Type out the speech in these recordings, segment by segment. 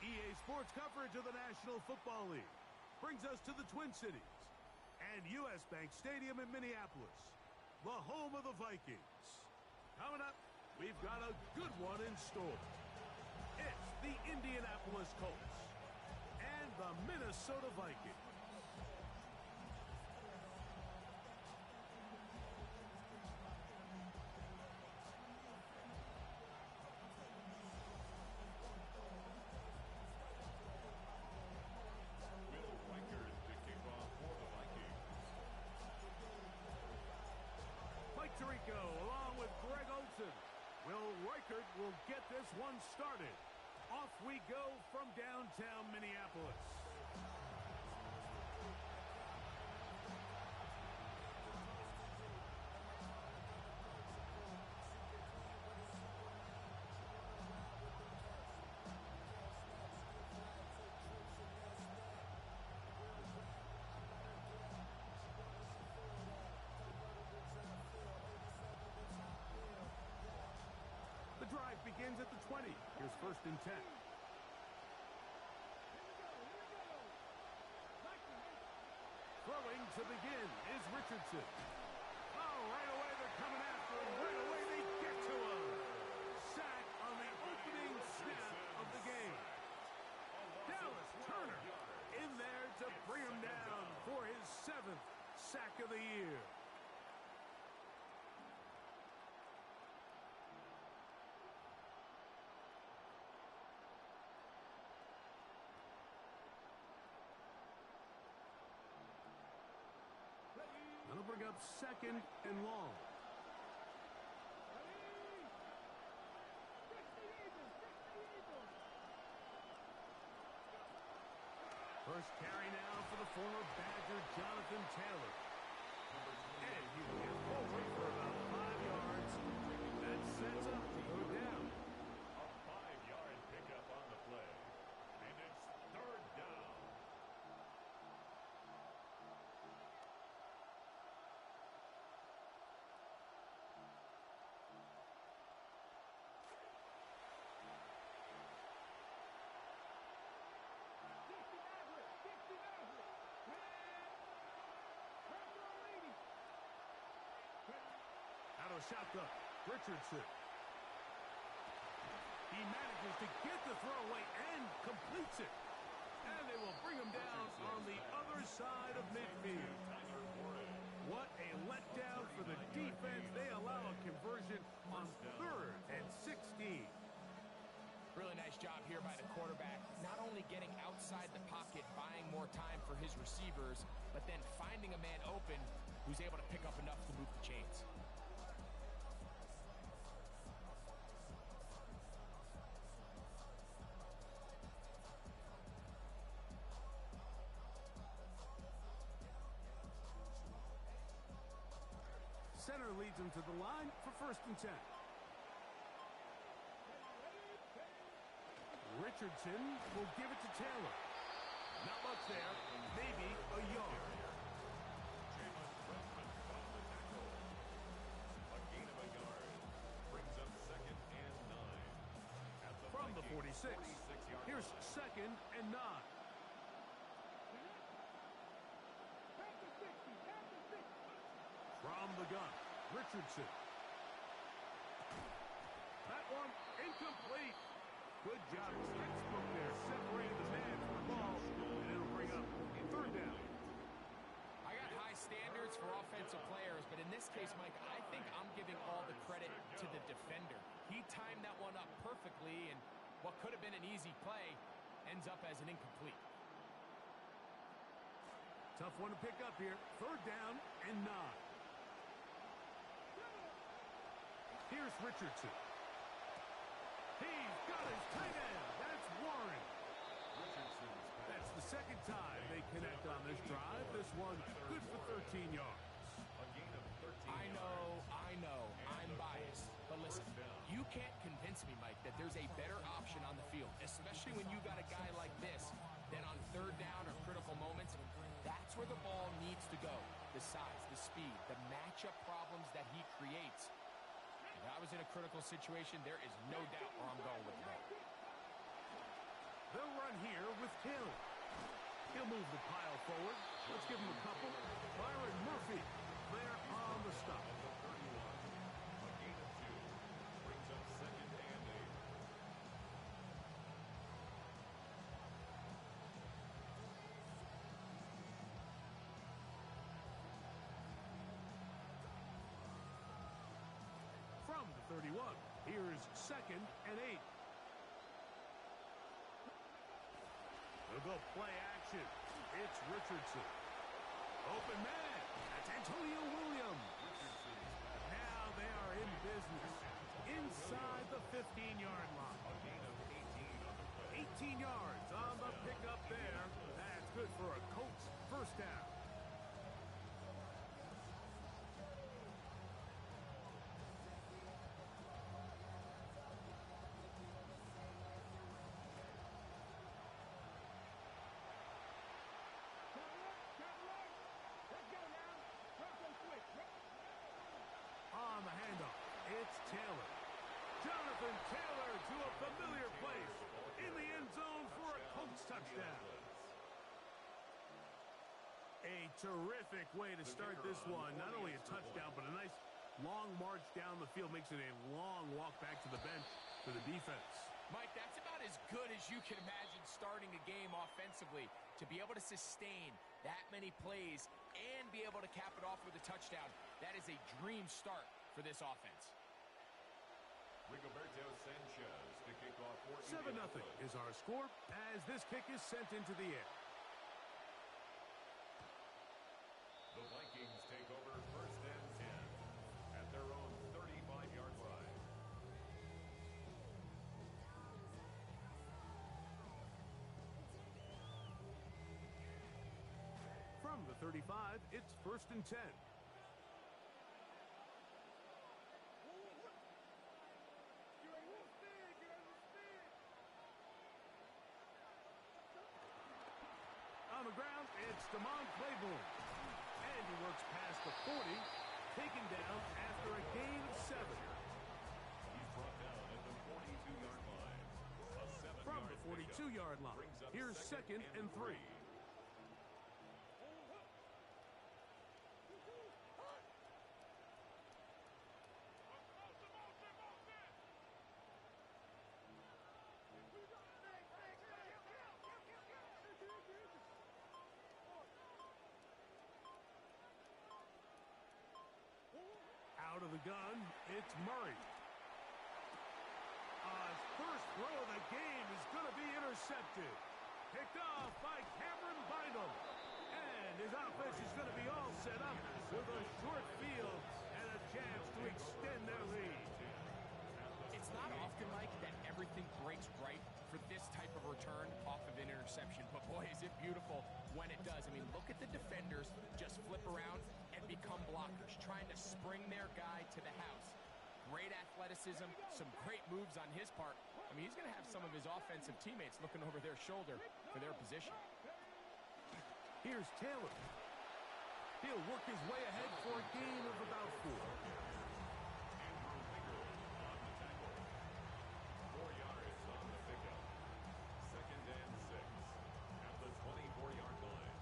EA Sports coverage of the National Football League brings us to the Twin Cities and U.S. Bank Stadium in Minneapolis, the home of the Vikings. Coming up, we've got a good one in store. It's the Indianapolis Colts and the Minnesota Vikings. Along with Greg Olsen. Will Reichert will get this one started. Off we go from downtown Minneapolis. The drive begins at the 20. Here's 1st and 10. Throwing to begin is Richardson. Oh, right away they're coming after him. Right away they get to him. Sack on the opening snap of the game. Dallas Turner in there to bring him down for his 7th sack of the year. That'll bring up 2nd and long. First carry now for the former Badger, Jonathan Taylor. And he will get forward for about 5 yards. That sets up to go down. A 5-yard pickup on the play. And it's 3rd down. Out of shotgun, Richardson. He manages to get the throw away and completes it. And they will bring him down on the other side of midfield. What a letdown for the defense. They allow a conversion on 3rd and 16. Really nice job here by the quarterback, not only getting outside the pocket, buying more time for his receivers, but then finding a man open who's able to pick up enough to move the chains. Center leads him to the line for 1st and 10. Richardson will give it to Taylor. Not much there, maybe a yard. A gain of a yard brings up 2nd and 9. At the From the 46, 46-yard here's line. 2nd and 9. From the gun, Richardson. That one incomplete. Good job, textbook there, separating the man from the ball, and it'll bring up 3rd down. I got high standards for offensive players, but in this case, Mike, I think I'm giving all the credit to the defender. He timed that one up perfectly, and what could have been an easy play ends up as an incomplete. Tough one to pick up here. 3rd down and 9. Here's Richardson. He's got his tight end. That's Warren. That's the 2nd time they connect on this drive. This one good for 13 yards. A gain of 13 I know, I'm biased. But listen, you can't convince me, Mike, that there's a better option on the field, especially when you got a guy like this, then on 3rd down or critical moments, that's where the ball needs to go. The size, the speed, the matchup problems that he creates. If I was in a critical situation, there is no doubt where I'm going with that. They'll run here with Taylor. He'll move the pile forward. Let's give him a couple. Byron Murphy there on the stop. A gain of 2 brings up 2nd and 8. From the 31, here's 2nd and 8. They'll go play action. It's Richardson. Open man. That's Antonio Williams. Now they are in business. Inside the 15-yard line. A gain of 18 on the play. 18 yards on the pickup there. That's good for a Colts 1st down. On the handoff, it's Taylor. Jonathan Taylor to a familiar place in the end zone for a Colts touchdown. A terrific way to start this one. Not only a touchdown, but a nice long march down the field. Makes it a long walk back to the bench for the defense. Mike, that's about as good as you can imagine starting a game offensively. To be able to sustain that many plays and be able to cap it off with a touchdown, that is a dream start for this offense. Rigoberto Sanchez to kick off for 7-0 is our score as this kick is sent into the air. The Vikings take over 1st and 10 at their own 35-yard line. From the 35, it's 1st and 10. On the ground, it's Damon Claiborne. And he works past the 40, taken down after a gain of 7. He's brought down at the 42-yard line. A 7-yard From the 42-yard line, brings up here's 2nd and 3. gun, it's Murray. His first throw of the game is going to be intercepted. Picked off by Cameron Bynum. And his offense is going to be all set up with a short field and a chance to extend their lead. It's not often, Mike, that everything breaks right for this type of return off of an interception. But boy, is it beautiful when it does. I mean, look at the defenders just flip around and become blockers, trying to spring their guy to the house. Great athleticism, some great moves on his part. I mean, he's going to have some of his offensive teammates looking over their shoulder for their position. Here's Taylor. He'll work his way ahead for a gain of about 4. 4 yards on the pickup. 2nd and 6 at the 24-yard line.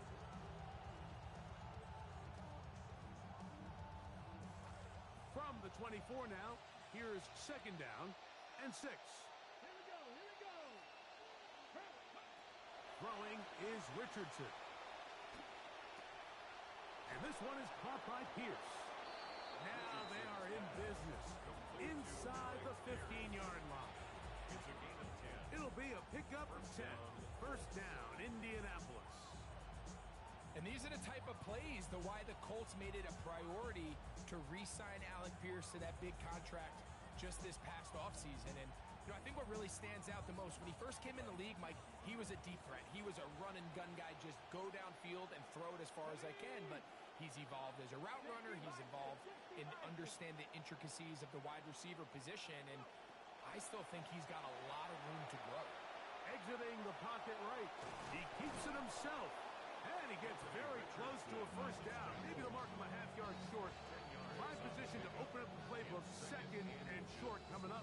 From the 24 now, here's 2nd down and 6. Here we go, here we go. Throwing is Richardson. And this one is caught by Pierce. Now they are in business inside the 15-yard line. It's a gain of 10. It'll be a pickup of 10. First down, Indianapolis. And these are the type of plays why the Colts made it a priority to re-sign Alec Pierce to that big contract just this past offseason. And I think what really stands out the most, when he first came in the league, Mike, he was a deep threat. He was a run-and-gun guy, just go downfield and throw it as far as I can. But he's evolved as a route runner. He's evolved in understand the intricacies of the wide receiver position. And I still think he's got a lot of room to grow. Exiting the pocket right. He keeps it himself. And he gets very close to a first down. Maybe the mark of a half-yard short. Prime position to open up the playbook. 2nd and short coming up.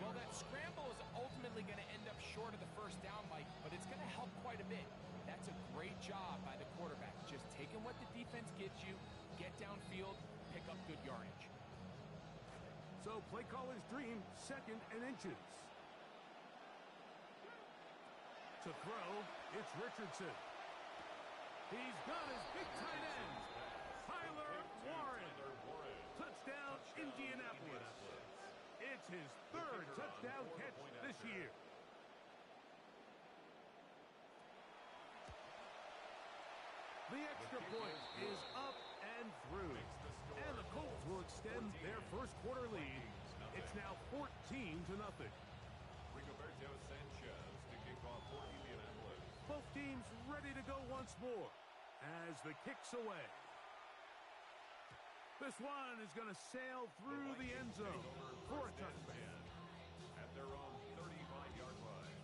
Well, that scramble is ultimately going to end up short of the first down, Mike, but it's going to help quite a bit. That's a great job by the quarterback. Just taking what the defense gives you, get downfield, pick up good yardage. So play caller's dream, 2nd and inches. To throw, it's Richardson. He's got his big tight end, Tyler Warren. Touchdown, Indianapolis. It's his 3rd touchdown catch this year. The extra point is up and through. And the Colts will extend their first quarter lead. It's now 14-0. Rigoberto Sanchez to kick off for Indianapolis. Both teams ready to go once more as the kick's away. This one is going to sail through the end zone for a touchdown. At their own 35-yard line.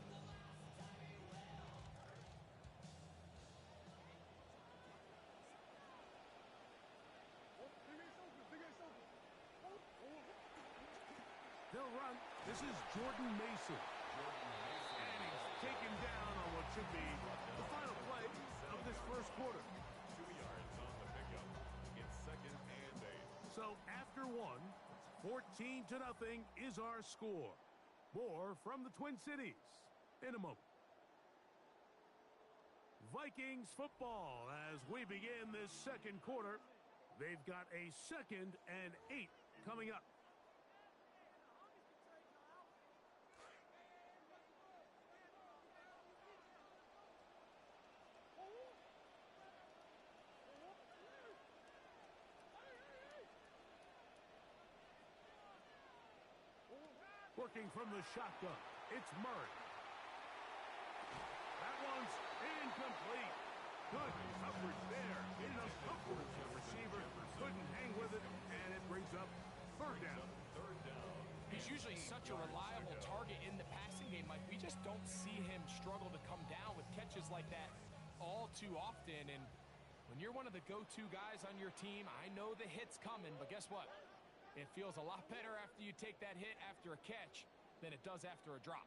They'll run. This is Jordan Mason. And he's taken down on what should be the final play of this first quarter. 2 yards on the pickup. It's 2nd and 8. So after 14-0 is our score. More from the Twin Cities in a moment. Vikings football as we begin this second quarter. They've got a 2nd and 8 coming up. Working from the shotgun, it's Murray. That one's incomplete. Good coverage there. Enough coverage. The receiver couldn't hang with it, and it brings up 3rd down. He's usually such a reliable target in the passing game. Like, we just don't see him struggle to come down with catches like that all too often. And when you're one of the go-to guys on your team, I know the hit's coming, but guess what? It feels a lot better after you take that hit after a catch than it does after a drop.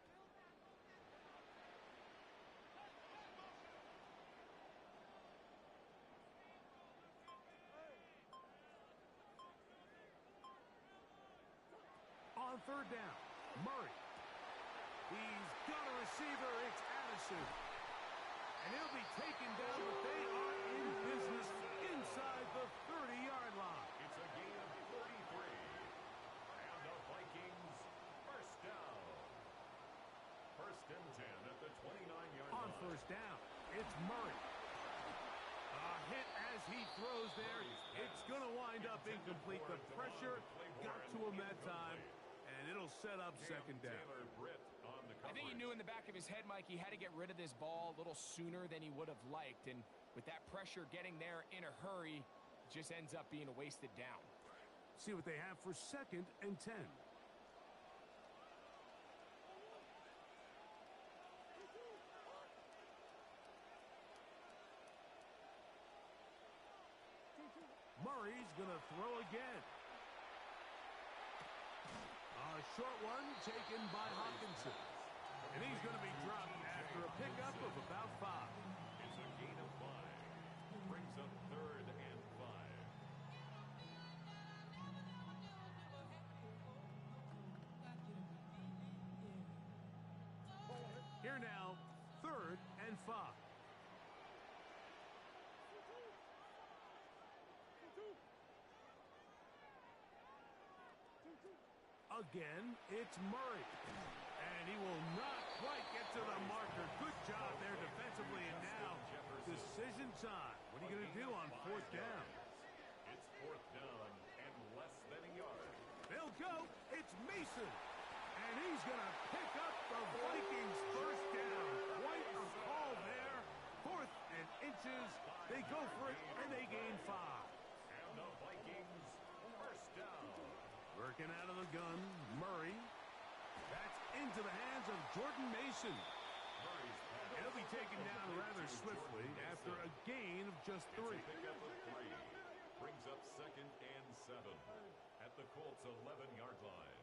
On 3rd down, Murray. He's got a receiver. It's Addison. And he'll be taken down, but they are in business inside the 30-yard line. It's a gain of 33. first down. It's Murray. A hit as he throws there. It's going to wind up incomplete. The pressure got to him that time, and it'll set up second down. I think he knew in the back of his head, Mike, he had to get rid of this ball a little sooner than he would have liked. And with that pressure getting there in a hurry, it just ends up being a wasted down. See what they have for 2nd and 10. Murray's going to throw again. A short one taken by Hawkinson. And he's going to be dropped after a pickup of about 5. It's a gain of 5. Brings up 3rd and 5. Here now, 3rd and 5. Again, it's Murray. And he will not quite get to the marker. Good job there defensively. And now, decision time. What are you going to do on 4th down? It's 4th down and less than a yard. They'll go. It's Mason. And he's going to pick up the Vikings' first down. Quite a call there. 4th and inches. They go for it, and they gain 5. And the Vikings first down. Working out of the gun, Murray. That's into the hands of Jordan Mason. He'll be taken down rather swiftly after a gain of just 3. Pickup of 3. Brings up 2nd and 7 at the Colts' 11-yard line.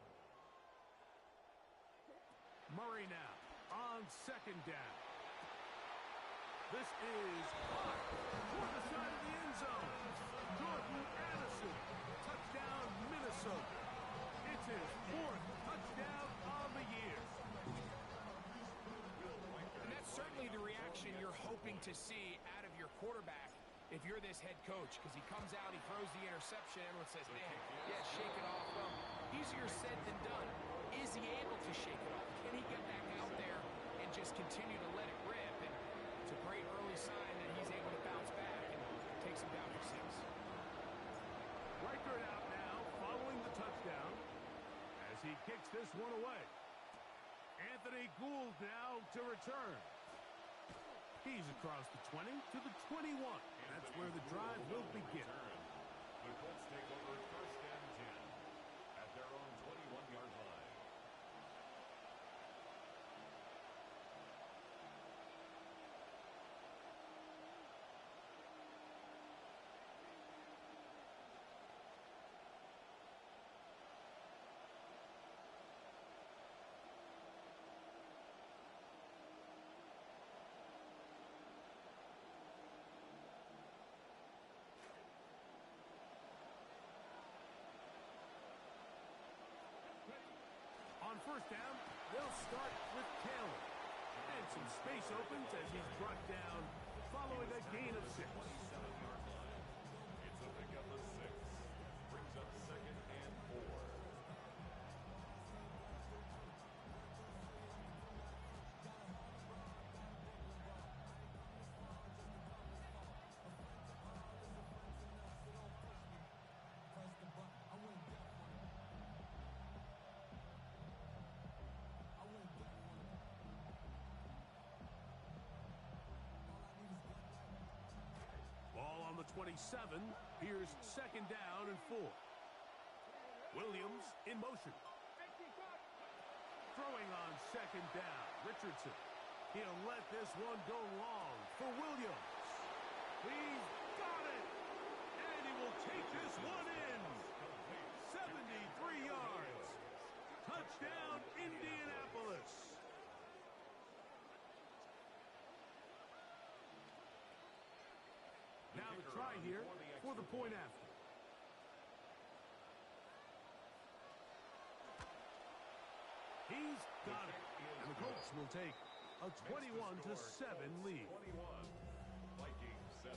Murray now on 2nd down. This is hot toward the side of the end zone. Jordan Addison. Touchdown, Minnesota. It's his 4th touchdown of the year. And that's certainly the reaction you're hoping to see out of your quarterback if you're this head coach, because he comes out, he throws the interception, everyone says, man, yeah, shake it off. Well, easier said than done. Is he able to shake it off? Can he get back out there and just continue to let it rip? And it's a great early sign that he's able to bounce back and takes him down for 6. Reichert out now following the touchdown as he kicks this one away. Anthony Gould now to return. He's across the 20 to the 21. That's where the drive will begin. The Colts take over 1st and 10 at their own 21-yard line. On 1st down, they'll start with Taylor. And some space opens as he's brought down following a gain of 6. It's a pickup of 6. Brings up 2nd and 4. Ball on the 27. Here's 2nd down and 4. Williams in motion. Throwing on 2nd down. Richardson. He'll let this one go long for Williams. He's got it. And he will take this one in. 73 yards. Touchdown, Indianapolis. Now the try here for the point after. He's got it. And the Colts will take a 21-7 lead. 21. Vikings 7.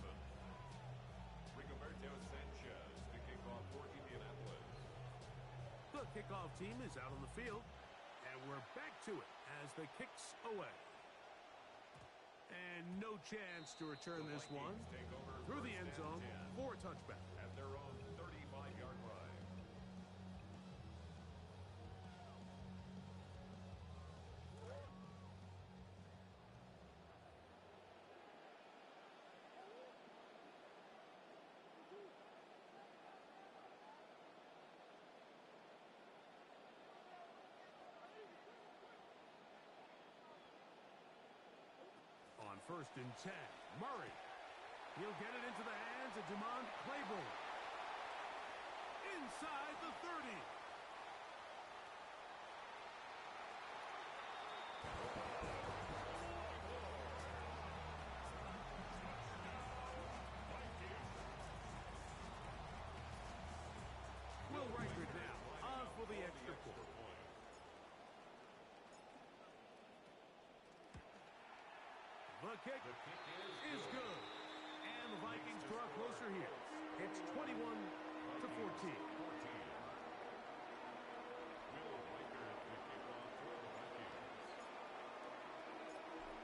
Rigoberto Sanchez to kick off for Indianapolis. The kickoff team is out on the field. And we're back to it as the kick's away. And no chance to return this one Take over through the first end and zone 10 for a touchback. at their own 35-yard line. On first and 10, Murray. He'll get it into the hands of Demond Claiborne. Inside the 30. Will Reichard now on for the extra point. The kick is good. And the Vikings draw closer here. It's 21-14.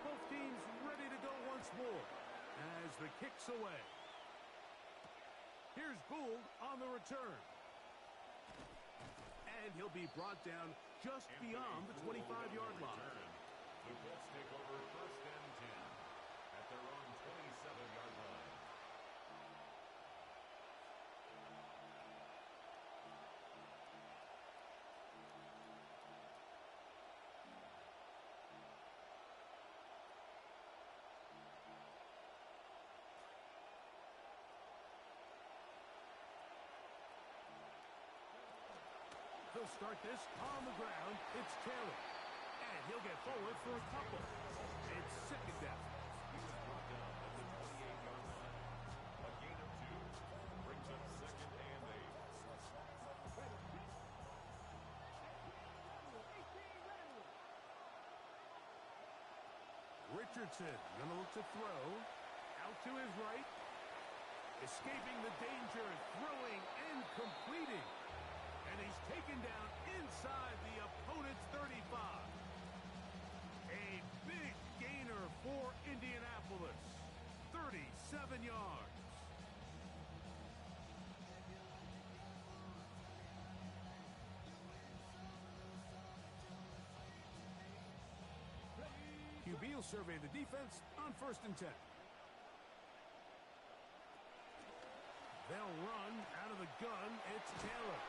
Both teams ready to go once more as the kick's away. Here's Gould on the return. And he'll be brought down just beyond the 25-yard line. The Colts take over first and 10 at their own 27-yard line. They'll start this on the ground. It's Taylor. And he'll get forward for a couple. It's second down. He was brought down at the 28-yard line. A gain of 2 brings up second and 8. Richardson gonna look to throw. Out to his right. Escaping the danger, throwing and completing. And he's taken down inside the opponent's 35. A big gainer for Indianapolis. 37 yards. QB will survey the defense on first and 10. They'll run out of the gun. It's Taylor.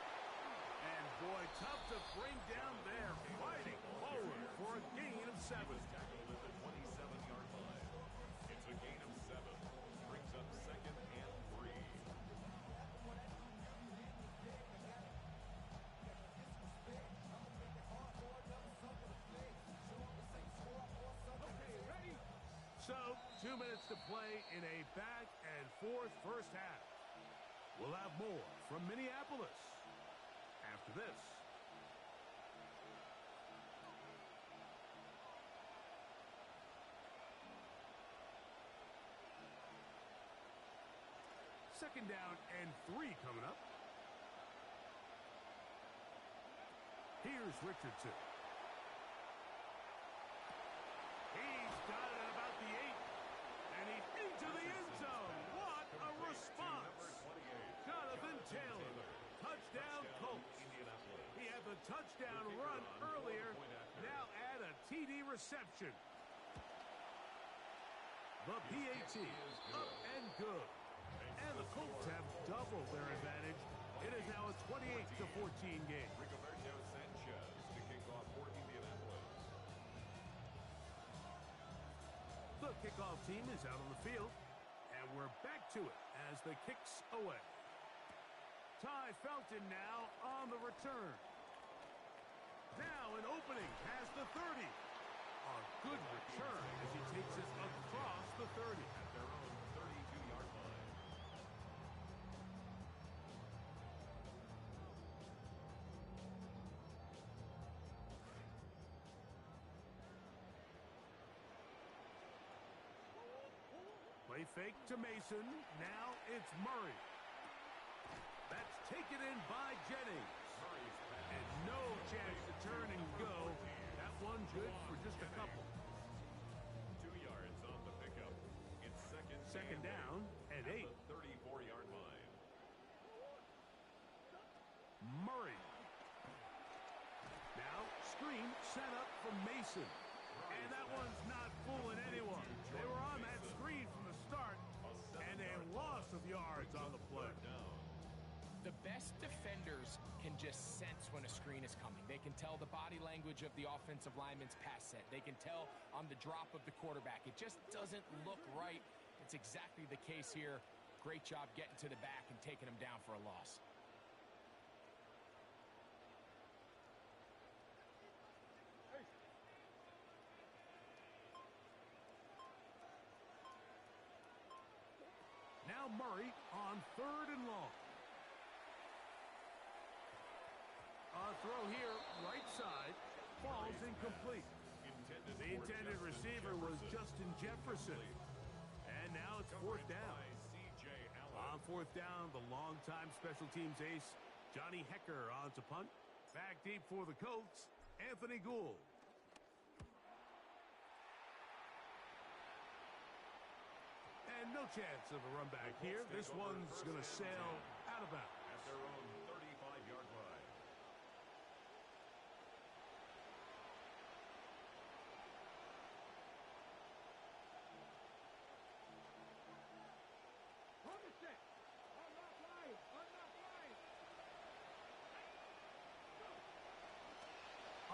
And boy, tough to bring down there. Fighting forward for a gain of 7. He was tackled at the 27-yard line. It's a gain of 7. Brings up second and 3. So, 2 minutes to play in a back and forth first half. We'll have more from Minneapolis after this. Second down and 3 coming up. Here's Richardson. He's got it at about the 8. And he's into the end zone. What a response. Jonathan Taylor. Touchdown Colts. He had the touchdown run earlier. Now add a TD reception. The PAT up and good. And the Colts have doubled their advantage. It is now a 28-14 game. Rigoberto Sanchez to kick off for Indianapolis. The kickoff team is out on the field. And we're back to it as the kick's away. Ty Felton now on the return. Now an opening past the 30. A good return as he takes it across the 30. At their own 32-yard line. Play fake to Mason. Now it's Murray. That's taken in by Jennings. And no chance to turn and go. That one good for just a couple. 2 yards on the down at 8. At the 34-yard line. Murray. Now, screen set up for Mason. And that one's not fooling anyone. They were on that screen from the start, and a loss of yards on the play. The best defenders can just sense when a screen is coming. They can tell the body language of the offensive lineman's pass set. They can tell on the drop of the quarterback. It just doesn't look right. It's exactly the case here. Great job getting to the back and taking him down for a loss. Now Murray on 3rd and long. A throw here, right side, falls incomplete. The intended receiver was Justin Jefferson. And now it's 4th down. On 4th down, the longtime special teams ace, Johnny Hecker on to punt. Back deep for the Colts, Anthony Gould. And no chance of a run back here. This one's going to sail out of bounds. At their own 35-yard line.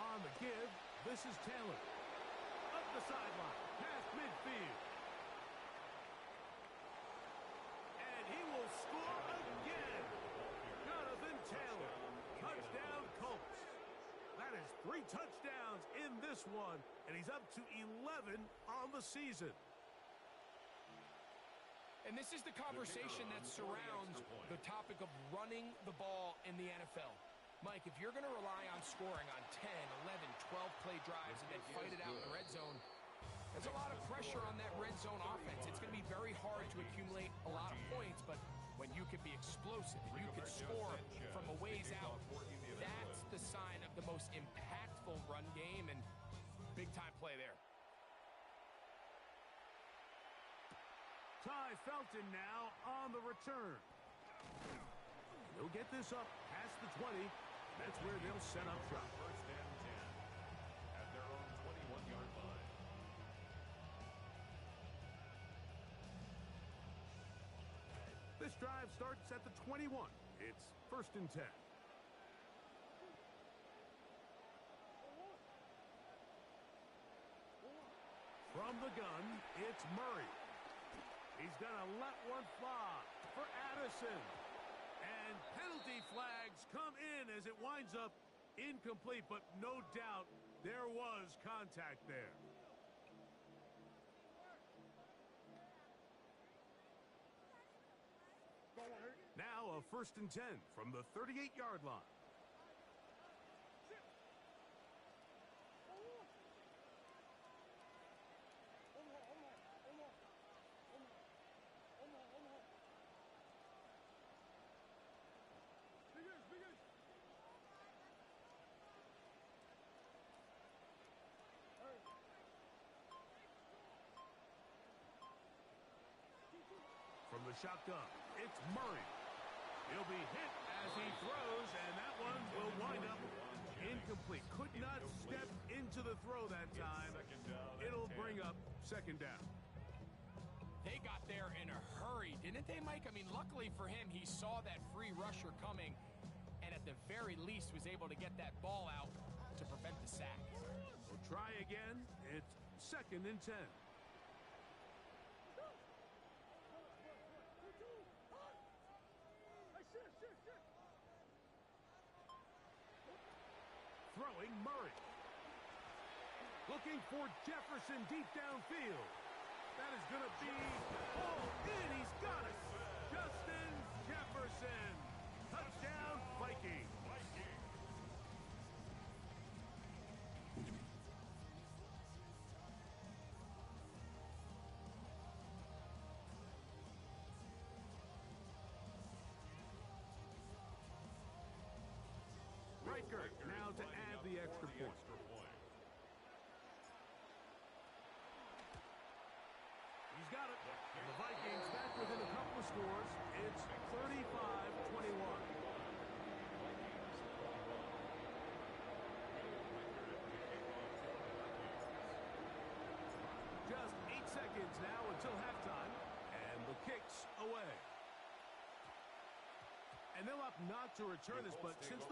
On the give, this is Taylor. Up the sideline, past midfield. And he will score again. Jonathan Taylor, touchdown Colts. That is 3 touchdowns in this one, and he's up to 11 on the season. And this is the conversation that surrounds the topic of running the ball in the NFL. Mike, if you're going to rely on scoring on 10, 11, 12-play drives and then fight it out in the red zone, there's a lot of pressure on that red zone offense. It's going to be very hard to accumulate a lot of points, but when you can be explosive and you can score from a ways out, that's the sign of the most impactful run game, and big-time play there. Ty Felton now on the return. He'll get this up past the 20. That's where they'll set up shop. 1st and 10 at their own 21-yard line. This drive starts at the 21. It's 1st and 10. From the gun, it's Murray. He's going to let one fly for Addison. And penalty flags come in as it winds up incomplete, but no doubt there was contact there. Now a 1st and 10 from the 38-yard line. From the shotgun, it's Murray. He'll be hit as he throws, and that one will wind up incomplete. Could not step into the throw that time. It'll bring up 2nd down. They got there in a hurry, didn't they, Mike? I mean, luckily for him, he saw that free rusher coming, and at the very least was able to get that ball out to prevent the sack. We'll try again. It's 2nd and 10. Throwing Murray. Looking for Jefferson deep downfield. That is going to be all in. He's got it. Justin Jefferson. Touchdown, Viking. Riker now to add the extra point. He's got it. And the Vikings, that scores. It's 35-21. Just 8 seconds now until halftime, and the kick's away. And they'll opt not to return this, but since...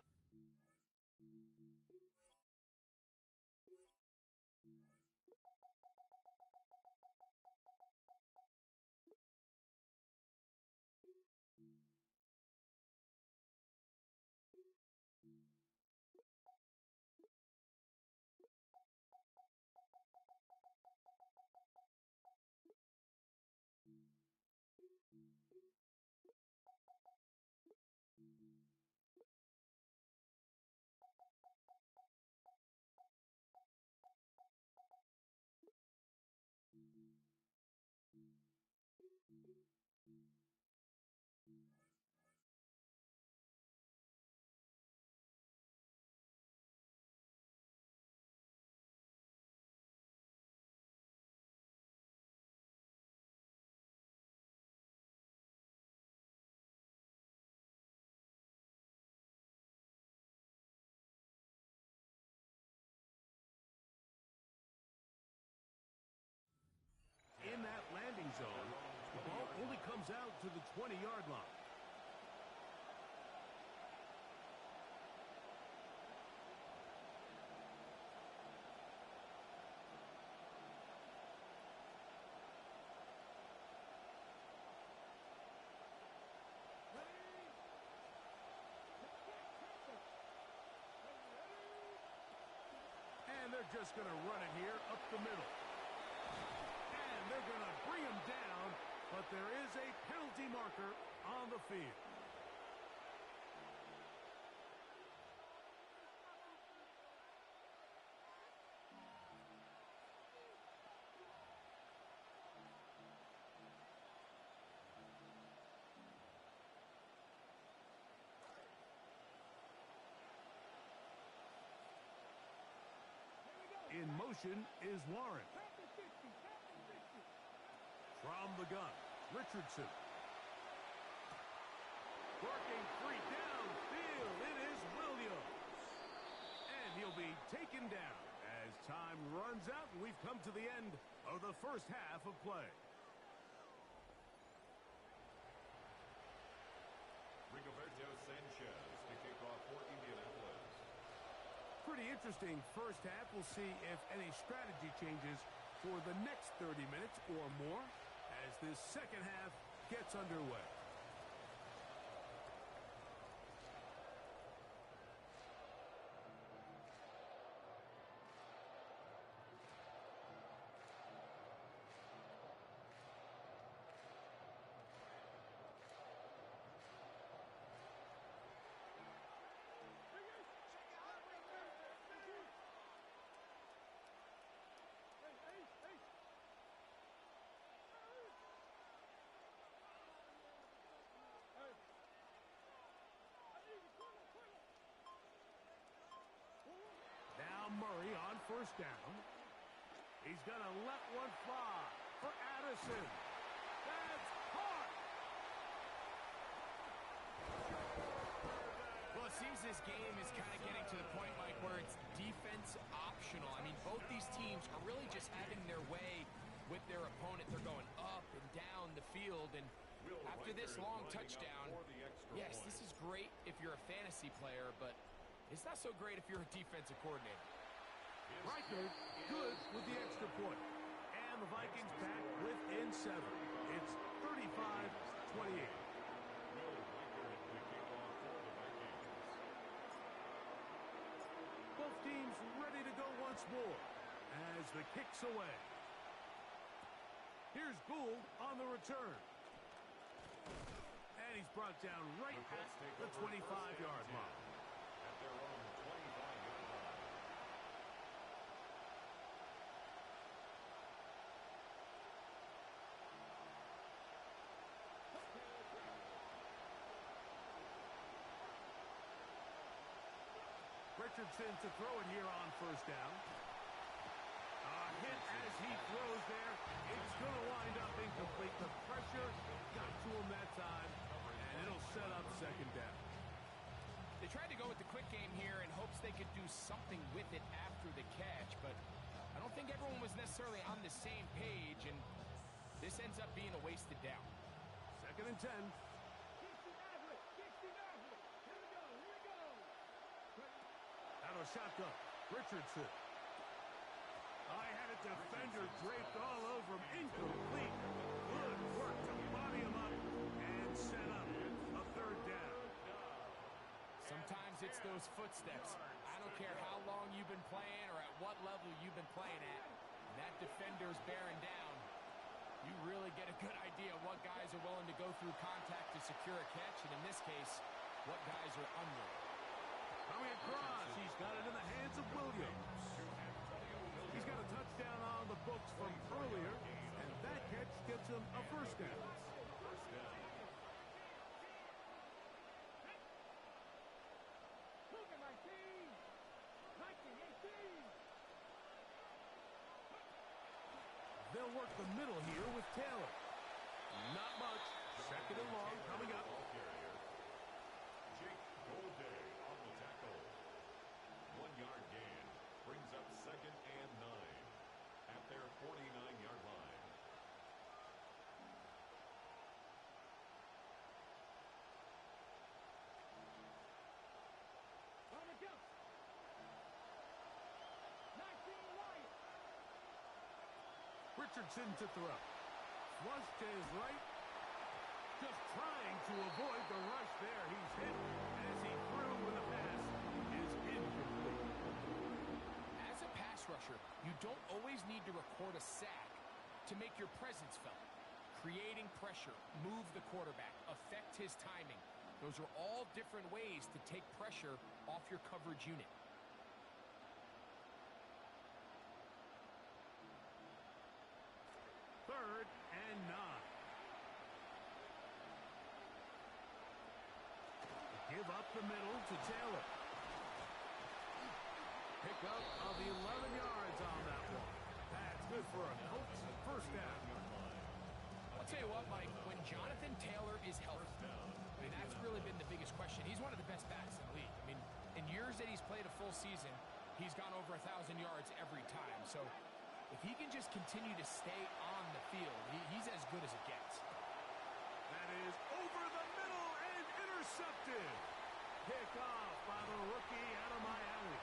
In that landing zone, the ball only comes out to the 20-yard line. And they're just going to run it here up the middle. They're going to bring him down, but there is a penalty marker on the field. In motion is Warren. From the gun, Richardson. Working free downfield, it is Williams. And he'll be taken down as time runs out, and we've come to the end of the first half of play. Rigoberto Sanchez to kick off for Indianapolis. Pretty interesting first half. We'll see if any strategy changes for the next 30 minutes or more as this second half gets underway. Murray on first down. He's going to let one fly for Addison. That's caught. Well, it seems this game is kind of getting to the point, Mike, where it's defense optional. I mean, both these teams are really just having their way with their opponent. They're going up and down the field, and after this long touchdown, yes, this is great if you're a fantasy player, but it's not so great if you're a defensive coordinator. Riker good with the extra point. And the Vikings back within 7. It's 35-28. Both teams ready to go once more as the kick's away. Here's Gould on the return. And he's brought down right at the 25-yard line. At their own 25-yard line. Richardson to throw it here on first down. A hit as he throws there. It's going to wind up incomplete. The pressure got to him that time, and it'll set up second down. They tried to go with the quick game here in hopes they could do something with it after the catch, but I don't think everyone was necessarily on the same page, and this ends up being a wasted down. Second and 10. Out of shotgun, Richardson. I had a defender draped all over him. Incomplete. Good work to body him up and set up a third down. Sometimes it's those footsteps. I don't care how long you've been playing or at what level you've been playing at. That defender's bearing down. You really get a good idea of what guys are willing to go through contact to secure a catch, and in this case, what guys are unwilling. Coming across, he's got it in the hands of Williams. He's got a touchdown on the books from earlier, and that catch gets him a first down. They'll work the middle here with Taylor. Not much. Second and long coming up. Second and 9 at their 49-yard line. On the go. 19 Wyatt. Richardson to throw. Flush to his right. Just trying to avoid the rush there. He's hit as he threw with a pass is incomplete. As a pass rusher, you don't always need to record a sack to make your presence felt. Creating pressure, move the quarterback, affect his timing. Those are all different ways to take pressure off your coverage unit. Third and 9. Give up the middle to Taylor. Pick up of the 11 yards on that one. That's good for a Colts first down. I'll tell you what, Mike, when Jonathan Taylor is healthy, I mean, that's really been the biggest question. He's one of the best backs in the league. I mean, in years that he's played a full season, he's gone over 1,000 yards every time. So if he can just continue to stay on the field, he's as good as it gets. That is over the middle and intercepted. Pick off by the rookie out of Miami.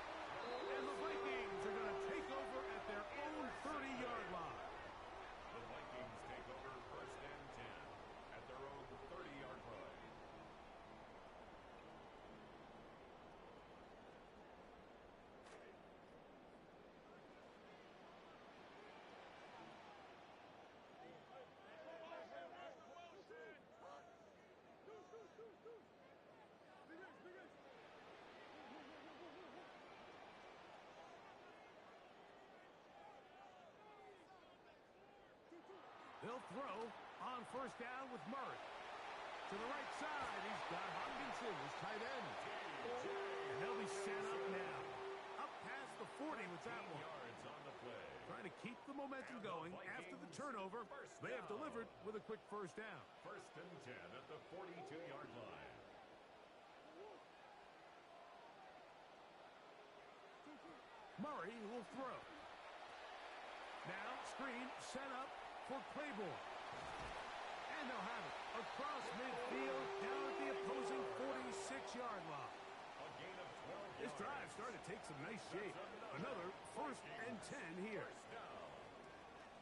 And the Vikings are going to take over at their own 30-yard line. The Vikings take over first and 10 at their own 30-yard line. They'll throw on first down with Murray. To the right side, he's got Hawkinson, his tight end. And they'll be set up now. Up past the 40 with that one. Yards on the play. Trying to keep the momentum going after the turnover. They have delivered with a quick first down. First and 10 at the 42-yard line. Murray will throw. Now, screen set up for Claiborne. And they'll have it across midfield down at the opposing 46-yard line. A gain of 12 This drive starting to take some nice shape. Another first and 10 here.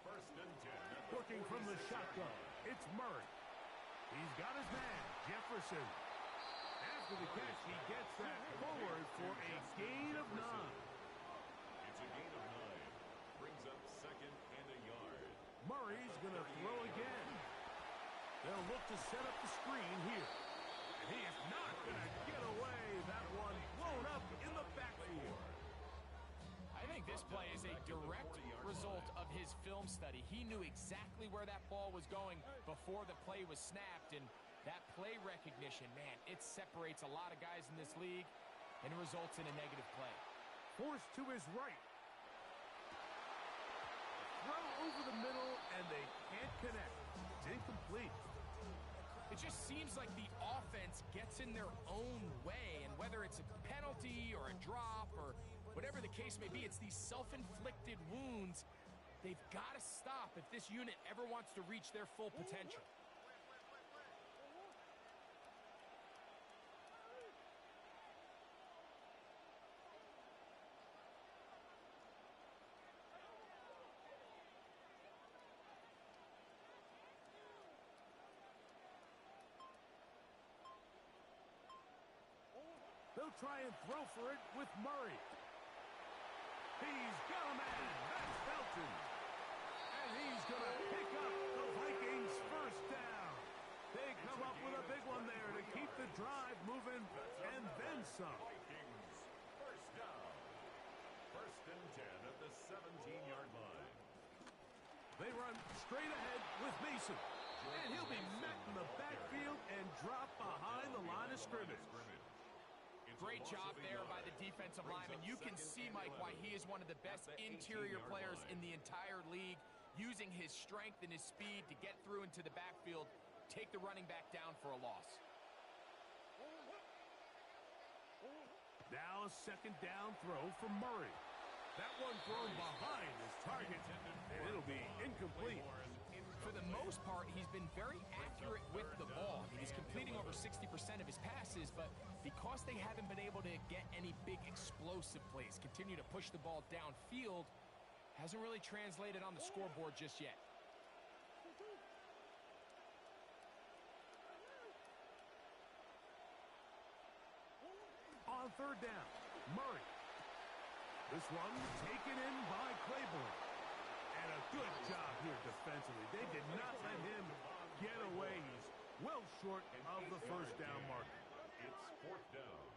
First and 10. Working from the shotgun, it's Murray. He's got his man, Jefferson. After the catch, he gets that forward for a gain of 9. It's a gain of 9. Brings up second and a yard. Murray's going to throw again. They'll look to set up the screen here. And he is not going to get away. That one blown up in the backfield. I think this play is a direct result of his film study. He knew exactly where that ball was going before the play was snapped, and that play recognition, man, it separates a lot of guys in this league and results in a negative play. Forced to his right. throw over the middle, and they can't connect. It's incomplete. It just seems like the offense gets in their own way, and whether it's a penalty or a drop or whatever the case may be, it's these self-inflicted wounds. They've got to stop if this unit ever wants to reach their full potential. They'll try and throw for it with Murray. He's got a man. That's Felton. And he's going to pick up the Vikings' first down. They come up with a big one there to keep the drive moving and then some. Vikings first down. First and 10 at the 17-yard line. They run straight ahead with Mason. And he'll be met in the backfield and dropped behind the line of scrimmage. Great job there by the defensive lineman. You can see, Mike, why he is one of the best interior players in the entire league, using his strength and his speed to get through into the backfield, take the running back down for a loss. Now a second down throw from Murray. That one thrown behind his target, and it'll be incomplete. For the most part, he's been very accurate with the ball. I mean, he's completing over 60% of his passes, but because they haven't been able to get any big explosive plays, continue to push the ball downfield, hasn't really translated on the scoreboard just yet. On third down, Murray. This one taken in by Claiborne. And a good job here defensively. They did not let him get away. He's well short of the first down marker. It's fourth down.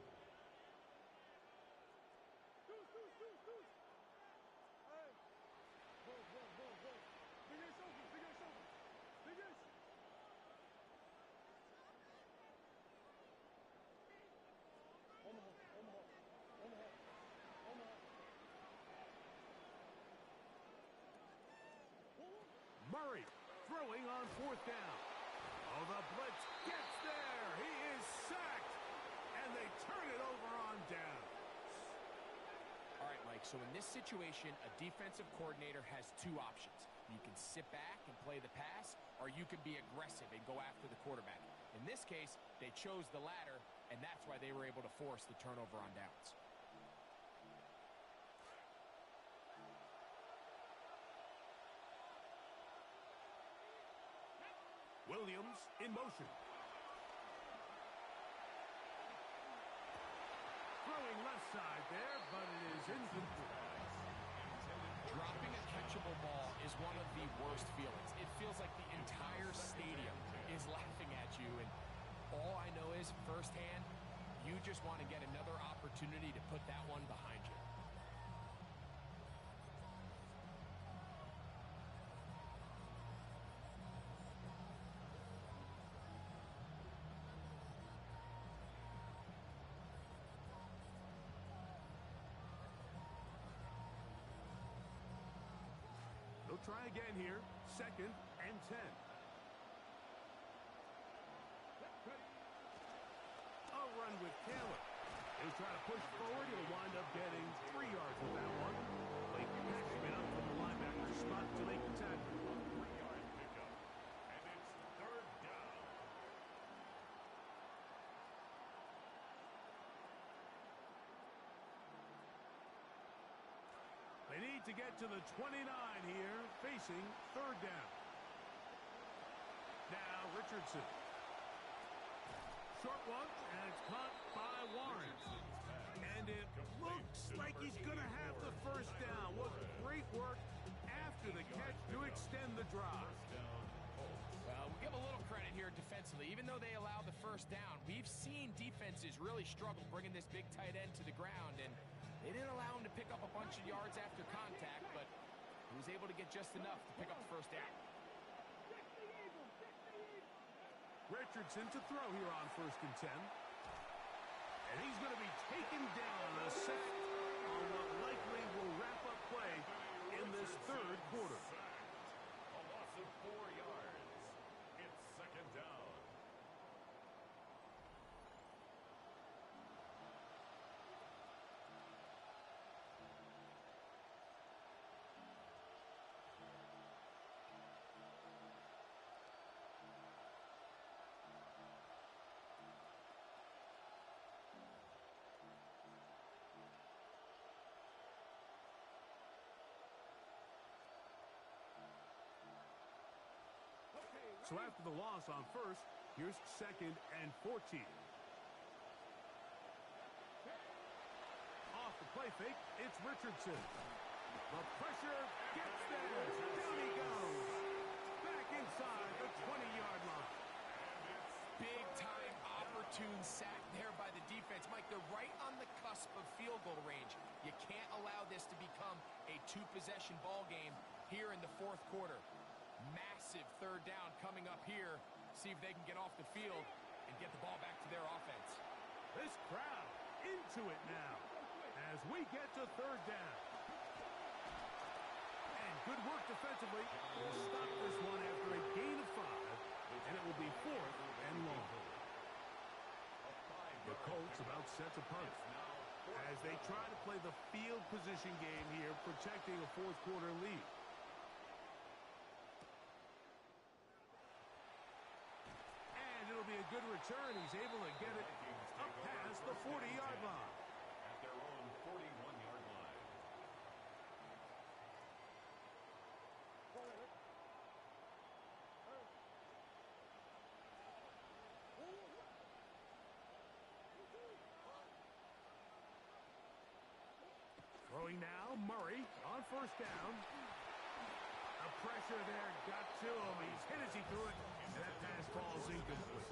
Murray throwing on fourth down. Oh, the blitz gets there. He is sacked. And they turn it over on down. All right, Mike, so in this situation, a defensive coordinator has two options. You can sit back and play the pass, or you can be aggressive and go after the quarterback. In this case, they chose the latter, and that's why they were able to force the turnover on downs. Williams in motion. Throwing left side there, but it is incomplete. Dropping a catchable ball is one of the worst feelings. It feels like the entire stadium is laughing at you, and all I know is firsthand, you just want to get another opportunity to put that one behind you. They'll try again here. Second and 10. A run with Taylor. He'll try to push forward. He'll wind up getting 3 yards with that one. Late catchment up from the linebacker spot to make the tackle. 3-yard pickup. And it's third down. They need to get to the 29 here, facing third down. Now Richardson. Short one, and it's caught by Warren. And it looks like he's going to have the first down. What great work after the catch to extend the drive. Well, we'll give a little credit here defensively. Even though they allow the first down, we've seen defenses really struggle bringing this big tight end to the ground, and they didn't allow him to pick up a bunch of yards after contact, but he was able to get just enough to pick up the first down. Richardson to throw here on first and 10. And he's going to be taken down a sack on what likely will wrap up play in this third quarter. So after the loss on first, here's 2nd and 14. Off the play fake, it's Richardson. The pressure gets there. Down he goes. Back inside the 20-yard line. Big-time opportune sack there by the defense. Mike, they're right on the cusp of field goal range. You can't allow this to become a two-possession ball game here in the fourth quarter. Massive 3rd down coming up here. See if they can get off the field and get the ball back to their offense. This crowd into it now as we get to 3rd down. And good work defensively to stop this one after a gain of 5. And it will be 4th and long. The Colts about set to punt as they try to play the field position game here, protecting a fourth quarter lead. And it'll be a good return. He's able to get it up past the 40-yard line. At their own 41-yard line. Throwing now, Murray on 1st down. The pressure there got to him. He's hit as he threw it, and that pass falls incomplete.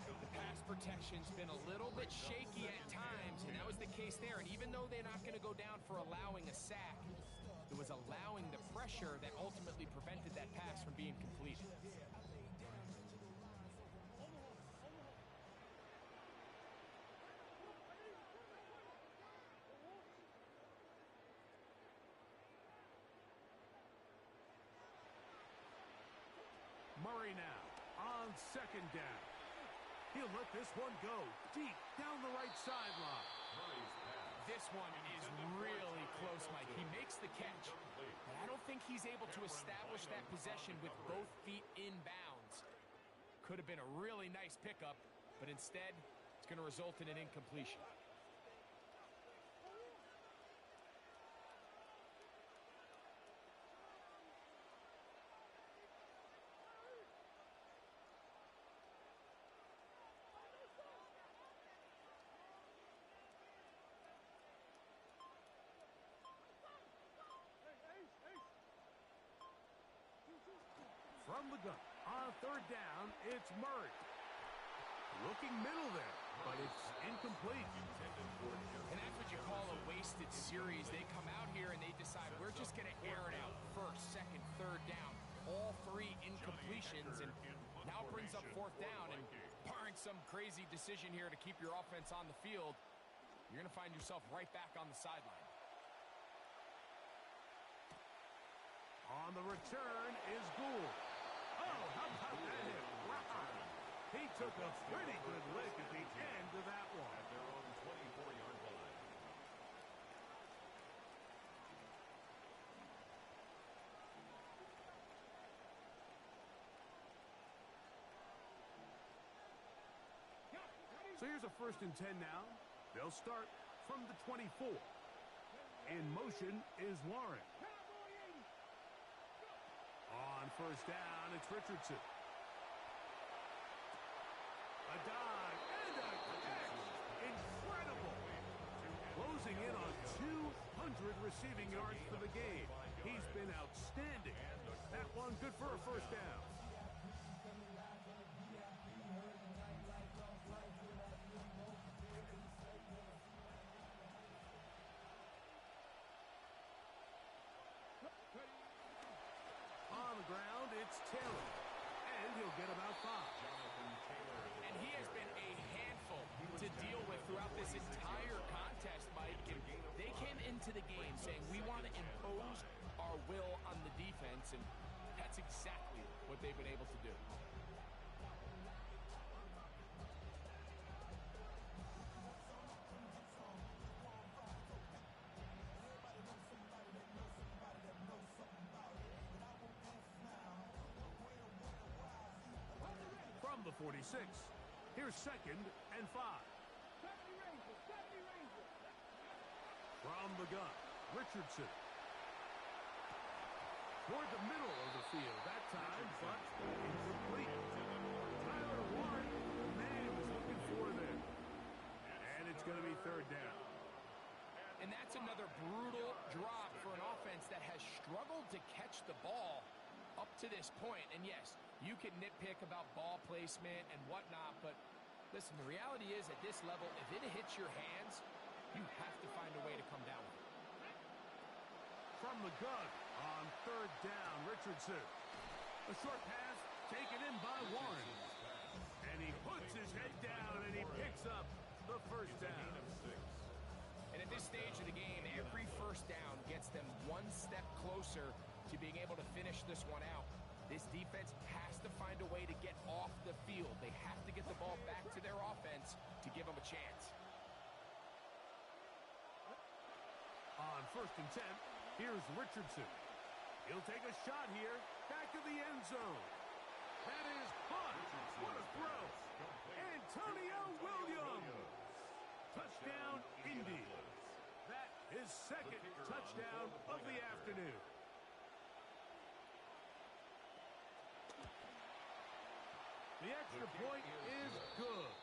The pass protection's been a little bit shaky at times, and that was the case there. And even though they're not going to go down for allowing a sack, it was allowing the pressure that ultimately prevented that pass from being completed. Murray now on 2nd down. He'll let this one go deep down the right sideline. This one is really close, Mike. He makes the catch, but I don't think he's able to establish that possession with both feet in bounds. Could have been a really nice pickup, but instead, it's going to result in an incompletion. From the gun, on 3rd down, it's Murray. Looking middle there, but it's incomplete. And that's what you call a wasted series. They come out here and they decide we're just going to air it out. 1st, 2nd, 3rd down. All 3 incompletions, and now it brings up 4th down. And barring some crazy decision here to keep your offense on the field, you're going to find yourself right back on the sideline. On the return is Gould. Oh, how about that hit? Wow. He took a pretty good lick at the end of that one. At their own 24-yard line. So here's a 1st and 10 now. They'll start from the 24. In motion is Warren. On 1st down, it's Richardson. A dive and a catch. Incredible. Closing in on 200 receiving yards for the game. He's been outstanding. That one good for a 1st down. On the ground, it's Taylor. And he'll get about 5. And he has been a handful to deal with throughout this entire contest, Mike. And they came into the game saying, we want to impose our will on the defense, and that's exactly what they've been able to do. From the 46, here's 2nd and 5. From the gun, Richardson. toward the middle of the field that time, but incomplete. Tyler Warren, the man he was looking for there. And it's going to be third down. And that's another brutal drop for an offense that has struggled to catch the ball up to this point. And yes, you can nitpick about ball placement and whatnot, but listen, the reality is at this level, if it hits your hands, you have to find a way to come down with it. From the gun on third down, Richardson. A short pass taken in by Warren. And he puts his head down and he picks up the first down. And at this stage of the game, every first down gets them one step closer to being able to finish this one out. This defense has to find a way to get off the field. They have to get the ball back to their offense to give them a chance. On first and 10, here's Richardson. He'll take a shot here, back to the end zone. That is caught. What a throw. Antonio Williams. Touchdown, Indy. That is second touchdown of the afternoon. The extra point is good.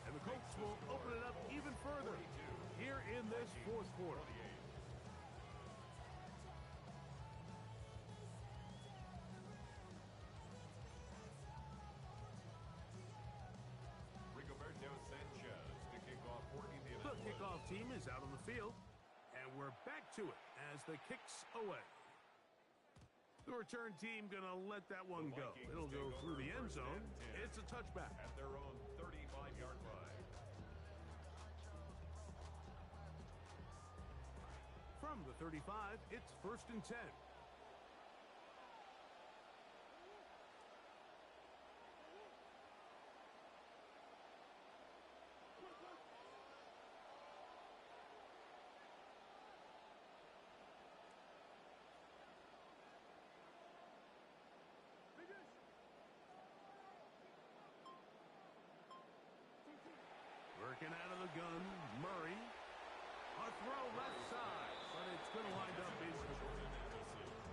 And the Colts will open it up even further here in this fourth quarter. The kickoff team is out on the field, and we're back to it as the kick's away. The return team going to let that one go. It'll go through the end zone. It's a touchback. At their own 35-yard line. From the 35, it's first and 10. Working out of the gun, Murray. A throw left side, but it's going to wind up incomplete.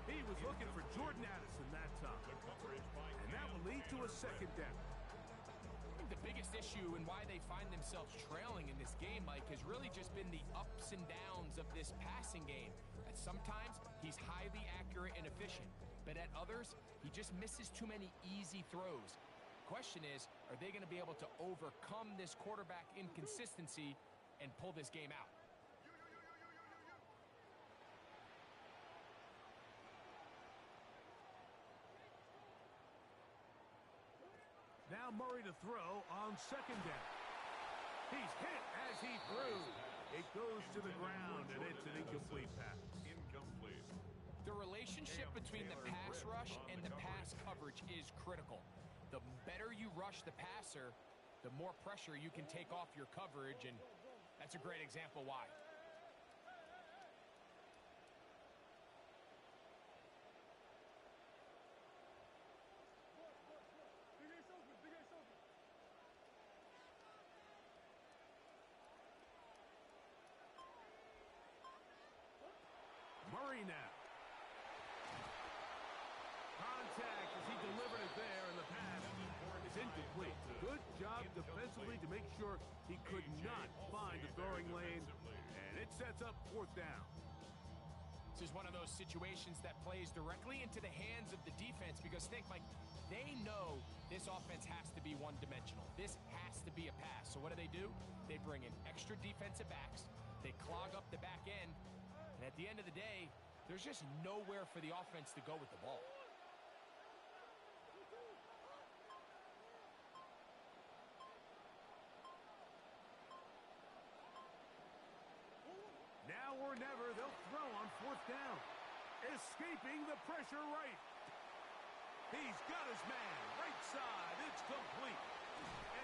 He was looking for Jordan Addison that time. And that will lead to a second down. I think the biggest issue and why they find themselves trailing in this game, Mike, has really just been the ups and downs of this passing game. At sometimes, he's highly accurate and efficient, but at others, he just misses too many easy throws. Question is, are they going to be able to overcome this quarterback inconsistency and pull this game out? Now Murray to throw on second down. He's hit as he threw. It goes to the ground, and it's an incomplete pass. Incomplete. The relationship between the pass rush and the pass coverage is critical. The better you rush the passer, the more pressure you can take off your coverage, and that's a great example why. Murray now. Contact as he delivered it there, and the pass is incomplete. Good job defensively to make sure he could not find the throwing lane, and it sets up fourth down. This is one of those situations that plays directly into the hands of the defense because think, Mike, they know this offense has to be one-dimensional. This has to be a pass. So what do? They bring in extra defensive backs. They clog up the back end. And at the end of the day, there's just nowhere for the offense to go with the ball. Now or never, they'll throw on fourth down. Escaping the pressure right. He's got his man. Right side. It's complete.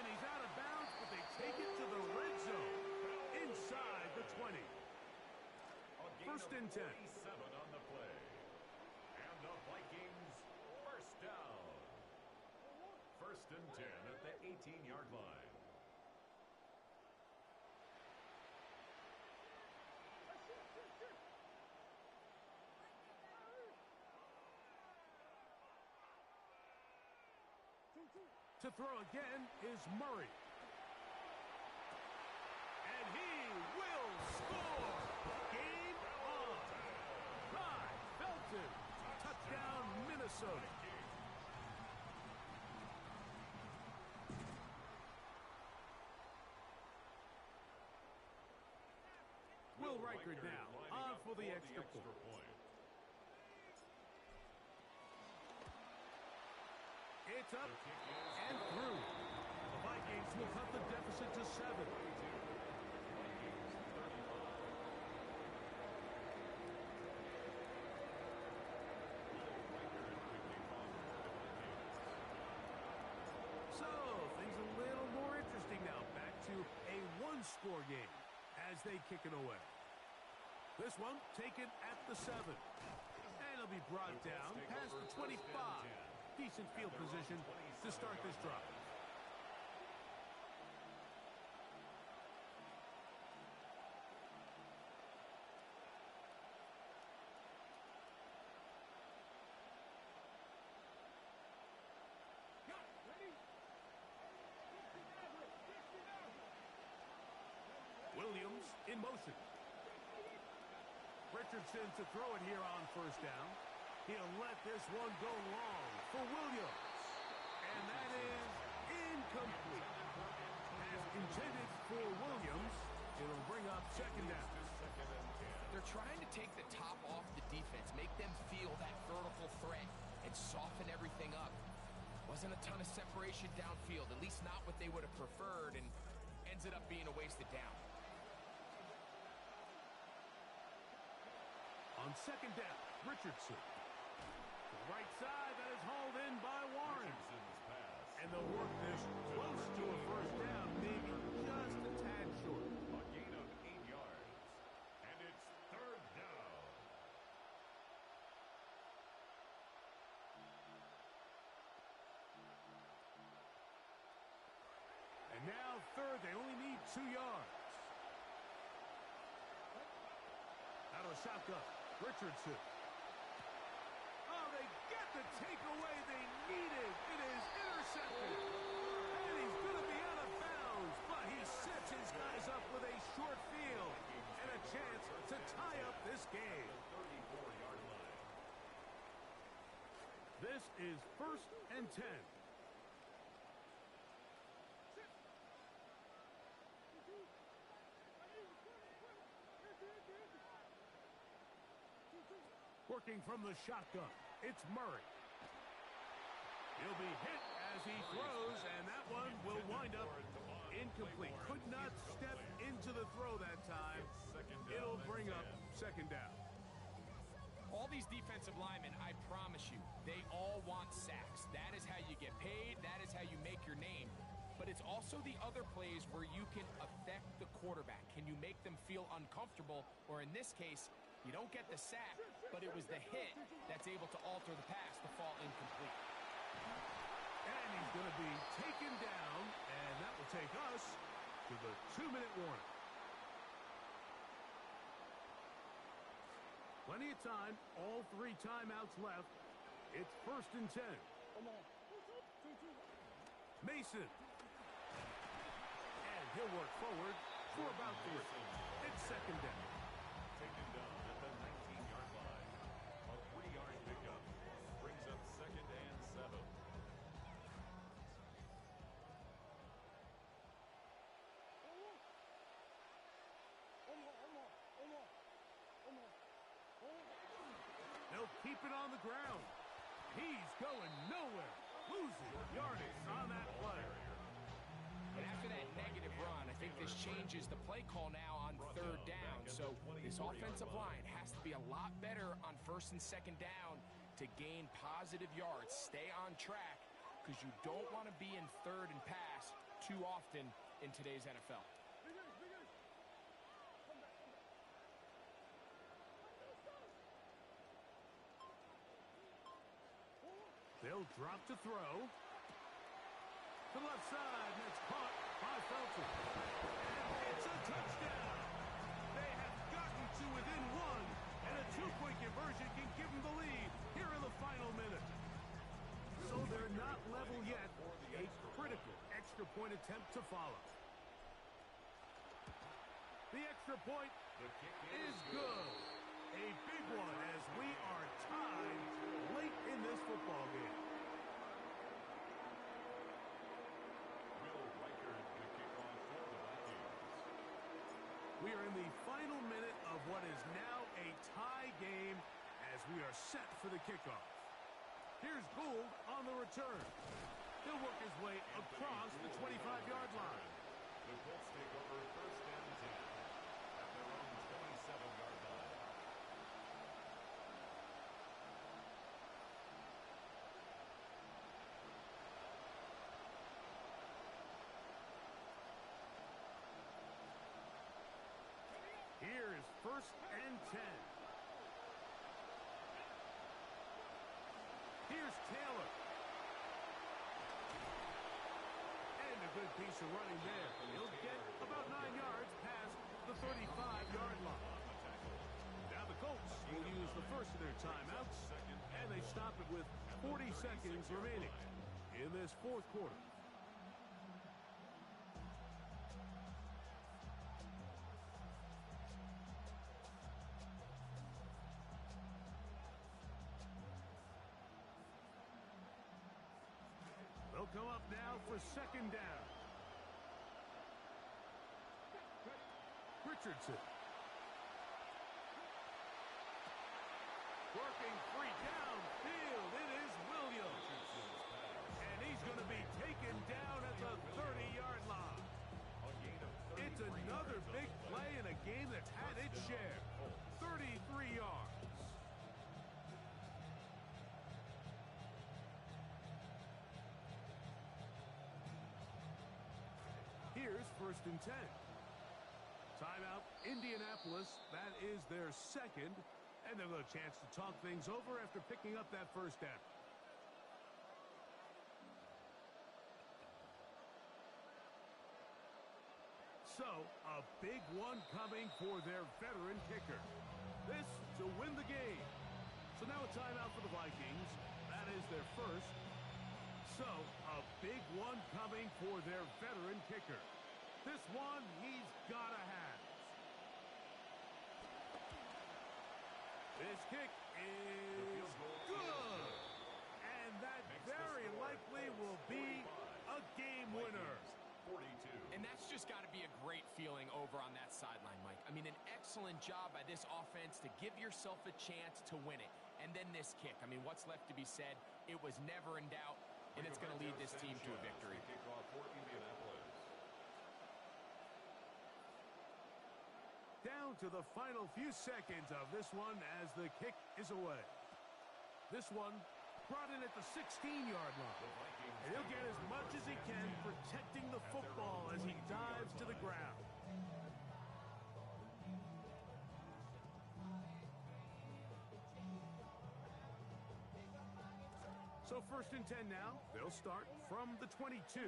And he's out of bounds, but they take it to the red zone. Inside the 20. First and 10. 47 on the play. And the Vikings first down. First and 10 at the 18-yard line. To throw again is Murray. And he will score. Game on. By Felton. Touchdown, Minnesota. Will Riker now on for the extra point. It's up and through. The Vikings will cut the deficit to 7. So, things a little more interesting now. Back to a one-score game as they kick it away. This one taken at the 7. And it'll be brought down past the 25. Decent field position to start this drive. Williams in motion. Richardson to throw it here on first down. He'll let this one go long for Williams. And that is incomplete. As intended for Williams, it'll bring up second down. They're trying to take the top off the defense, make them feel that vertical threat, and soften everything up. Wasn't a ton of separation downfield, at least not what they would have preferred, and ended up being a wasted down. On second down, Richardson. To the right side, that is hauled in by Warren. And they'll work this close to a first down, maybe just a tad short. A gain of 8 yards. And it's third down. And now third, they only need 2 yards. Out of the shotgun, Richardson. Oh, they get the takeaway they needed. It is intercepted. And he's going to be out of bounds, but he sets his guys up with a short field and a chance to tie up this game. 34-yard line. This is 1st and 10. Working from the shotgun, it's Murray. He'll be hit as he throws, and that one will wind up incomplete. Could not step into the throw that time. It'll bring up second down. All these defensive linemen, I promise you, they all want sacks. That is how you get paid. That is how you make your name. But it's also the other plays where you can affect the quarterback. Can you make them feel uncomfortable? Or in this case, you don't get the sack, but it was the hit that's able to alter the pass to fall incomplete. And he's going to be taken down, and that will take us to the 2-minute warning. Plenty of time, all 3 timeouts left. It's 1st and 10. Mason. And he'll work forward for about 3. It's second down. Taken down at the 19-yard line. A 3-yard pickup brings up 2nd and 7. They'll keep it on the ground. He's going nowhere. Losing yardage on that play. And after that negative run, I think this changes the play call now on 3rd down. So this offensive line has to be a lot better on 1st and 2nd down to gain positive yards. Stay on track because you don't want to be in 3rd and pass too often in today's NFL. They'll drop to throw. To the left side, and it's caught by Felton. And it's a touchdown. They have gotten to within 1, and a 2-point conversion can give them the lead here in the final minute. So they're not level yet, critical extra point attempt to follow. The extra point The kick is good. A big one as we are tied late in this football game. Will Riker, the kickoff for the Vikings. We are in the final minute of what is now a tie game as we are set for the kickoff. Here's Gould on the return. He'll work his way across the 25-yard line. The Colts take over first and 10 at their own 27-yard line. Here is first and 10. Here's Taylor. And a good piece of running there. He'll get about 9 yards past the 35-yard line. Now the Colts will use the first of their timeouts, and they stop it with 40 seconds remaining in this fourth quarter. They'll come up now for second down. Richardson. Working free downfield. It is Williams. And he's going to be taken down at the 30-yard line. It's another big play in a game that's had its share. 33 yards. Here's first and 10. Timeout, Indianapolis. That is their second. And they'll have a chance to talk things over after picking up that first down. So, a big one coming for their veteran kicker. This to win the game. So now a timeout for the Vikings. That is their first. So, a big one coming for their veteran kicker. This one he's got to have. This kick is good. And that very likely will be a game winner. 42. And that's just got to be a great feeling over on that sideline, Mike. I mean, an excellent job by this offense to give yourself a chance to win it. And then this kick. I mean, what's left to be said? It was never in doubt, and it's going to lead this team to a victory. Kickoff for Indianapolis. Down to the final few seconds of this one as the kick is away. This one brought in at the 16-yard line. And he'll get as much as he can protecting the football as he dives to the ground. So first and 10 now. They'll start from the 22.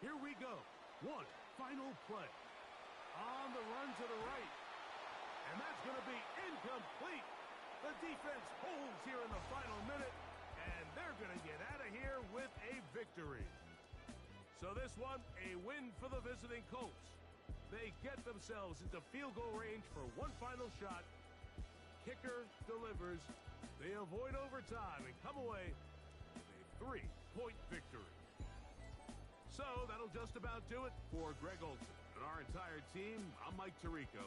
Here we go. One final play. On the run to the right. And that's going to be incomplete. The defense holds here in the final minute. And they're going to get out of here with a victory. So this one, a win for the visiting Colts. They get themselves into field goal range for one final shot. Kicker delivers. They avoid overtime and come away with a 3-point victory. So that'll just about do it for Greg Olson and our entire team. I'm Mike Tirico.